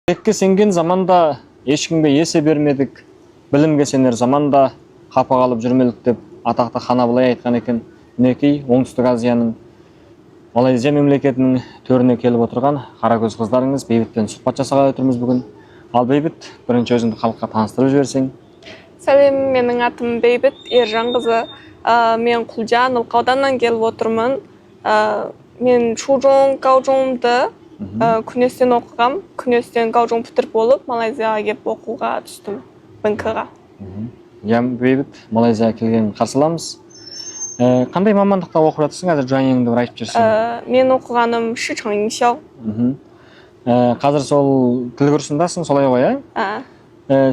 Bilekке сенген заманда ешкімге есе бермедік, білімге сенер заманда қапа қалып жүрмелік деп атақты хана былай айтқан екен. Мінекей Оңтүстік Азияның Малайзия мемлекетінің төріне келіп отырған қаракөз қыздарыңыз Бейбітпен сұхбат жасағалы отырмыз бүгін. Ал Бейбіт, бірінші өзіңді халыққа таныстырып жіберсең. Сәлем, менің атым Бейбіт Ержан қызы. Мен Құлжан Ылқауданнан келіп отырмын. Мен шужон, гаужонды күнестен оқығам. Күнестен гаужон бітіріп болып, Малайзияға келіп оқуға түстім, БНК-ға. Бейбіт, Малайзияға келген қарсы аламыз. Қандай мамандықта оқып жатырсың? Қазір жайыңды бір айтып жүрсің. Мен оқығаным Шичаң Иншау. Қазір сол тіл курсындасың, солай ғой, ә?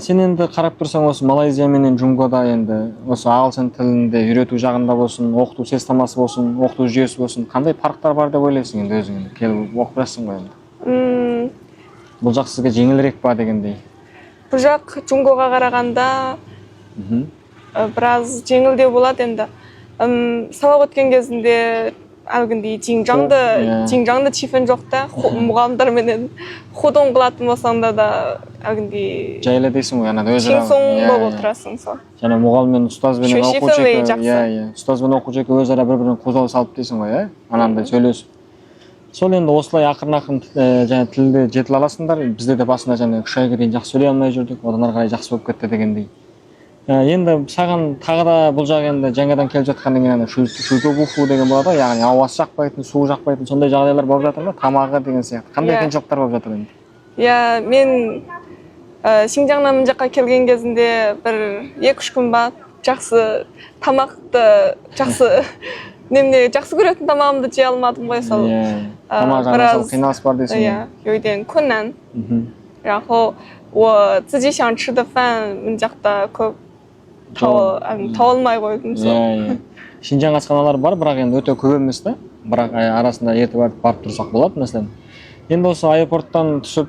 Сен енді қарап тұрсаң, осы Малайзия менен Джунгода енді осы ағылшын тілінде үйрету жағында болсын, оқыту системасы болсын, оқыту жүйесі болсын, қандай farqтар бар деп ойлайсың енді өзің енді келіп оқып жатсың ғой енді? Бұл жақ сізге жеңілірек па дегендей? Бұл жақ Джунгоға қарағанда біраз жеңілдеу болады енді. Сабақ өткен кезінде әлгіндей жиңжаңды чифен жоқ та, мұғалімдерменен ходон қылатын болсаңда да әлгіндей жайлы дейсің ғой, шеңсоң болып отырасың сол. Және мұғаліммен ұстазбен оқу жеке өзара бір-бірін қозғау салып дейсің ғой, анандай сөйлесіп. Сол енді осылай ақырын-ақырын және тілді жетіле аласыңдар. Бізде де басында және 3 айға дейін жақсы сөйлей алмай жүрдік, одан ары қарай жақсы болып кетті дегендей. Енді саған тағы да бұл жақ енді жаңадан келіп жатқаннан кейін шүлтөбуху деген болады, яғни ауасы жақпайтын, суы жақпайтын сондай жағдайлар болып жатыр ма? Тамағы деген сияқты. Қандай қиыншылықтар болып жатыр енді? Мен Шинжаңнан мына жаққа келген кезінде бір 2-3 күн ба жақсы тамақты, жақсы көретін тамағымды жей алмадым ғой сол. Тамақ жағынан қиналыс бар дейсің. 有一点困难。然后我自己想吃的饭мына жақта көп таба алмай қойдым сол. Шинжаң асханалар бар, бірақ енді өте көп емес та. Бірақ арасында ертіп барып тұрсақ болады, мәселен. Енді осы аэропорттан түсіп,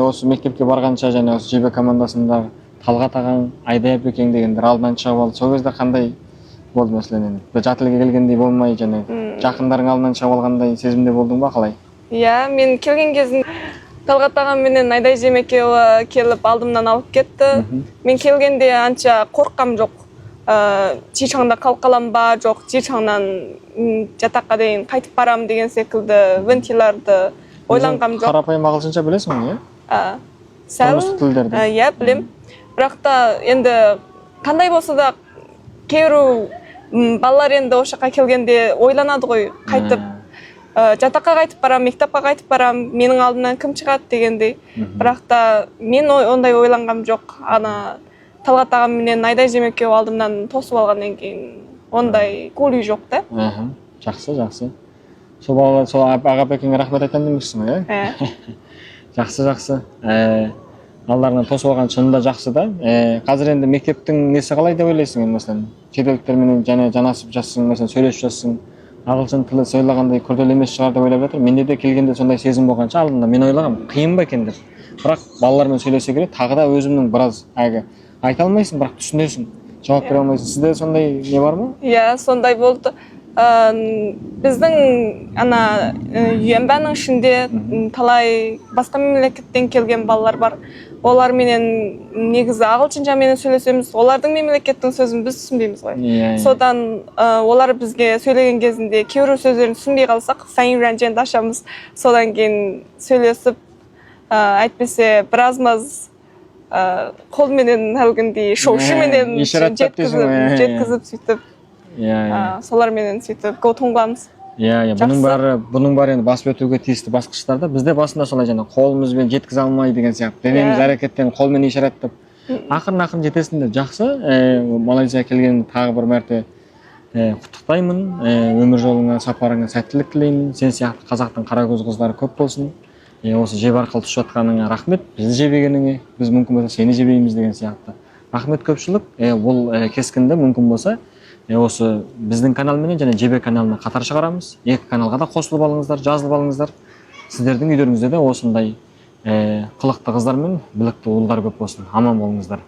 осы мектепке барғанша және осы ЖБ командасында Талғат ағаң, Айдай әпекең дегендер алдынан шығып алды. Сол кезде қандай болды мәселен енді? Жат елге келгендей болмай және жақындарың алдынан шығып алғандай сезімде болдың ба, қалай? Мен келген кезінде Талғат ағам менен Айдай жем екеуі келіп алдымнан алып кетті. Мен келгенде анша қорыққам жоқ. Чичаңда қалып қалам ба, жоқ, Чичаңнан жатаққа дейін қайтып барам деген секілді вентиларды ойланғам жоқ. Қарапайым ағылшынша білесің ғой, сәл? Тұрмыстық тілдерді. Білем. Бірақ та енді қандай болса да кейбір балалар енді осы жаққа келгенде ойланады ғой, қайтып жатаққа қайтып барам, мектепке қайтып барам, менің алдымнан кім шығады дегендей. Бірақ та мен ондай ойланғам жоқ. Талғат ағам менен Айдай жем екеуі алдымнан тосып алғаннан кейін ондай көңіл жоқ та. Жақсы. Сол балалар, сол аға әпекеңе рахмет айтамын демексің ғой, Жақсы. Алдарынан тосып алған шынында жақсы да. Қазір енді мектептің несі қалай деп ойлайсың енді мәселен? Шетелдіктермен және жанасып жатсың, мәселен сөйлесіп жатсың. Ағылшын тілі сөйлегенде күрделі емес шығар деп ойлап жатыр. Менде де келгенде сондай сезім болғанша алдында мен ойлағам, қиын ба екен деп. Бірақ балалармен сөйлесе келе тағы да өзімнің біраз айта алмайсың, бірақ түсінесің, жауап бере алмайсың. Сізде сондай не бар ма? Сондай болды. Біздің UNBAның ішінде талай басқа мемлекеттен келген балалар бар. Олар менен негізі ағылшынша менен сөйлесеміз, олардың мемлекеттің сөзін біз түсінбейміз ғой. Содан олар бізге сөйлеген кезінде кейбір сөздерін түсінбей қалсақ, сайын ранженді ашамыз. Содан кейін сөйлесіп, әйтпесе біразмаз қолменен әлгіндей шоушыменен жеткізіп сөйтіп, соларменен сөйтіп көтін қыламыз. Бұның бәрі енді басып өтуге тиісті басқыштарда. Бізде басында солай жаңа қолымызбен жеткізе алмай деген сияқты. Денеміз әрекеттен қолмен ишараттап. Ақырын жетесіңдер. Жақсы. Малайзияға келген тағы бір мәрте құттықтаймын. Өмір жолыңа, сапарыңа сәттілік тілеймін. Сен сияқты қазақтың қаракөз қыздары көп болсын. Осы жебе арқылы түсіп жатқаныңа рахмет. Бізді жебегеніңе, біз мүмкін болса сені жебейміз деген сияқты. Рахмет көпшілік. Бұл кескінді мүмкін болса осы біздің каналменен және ЖБ каналына қатар шығарамыз. Екі каналға да қосылып алыңыздар, жазылып алыңыздар. Сіздердің үйлеріңізде де осындай қылықты қыздар мен білікті ұлдар көп болсын. Аман болыңыздар.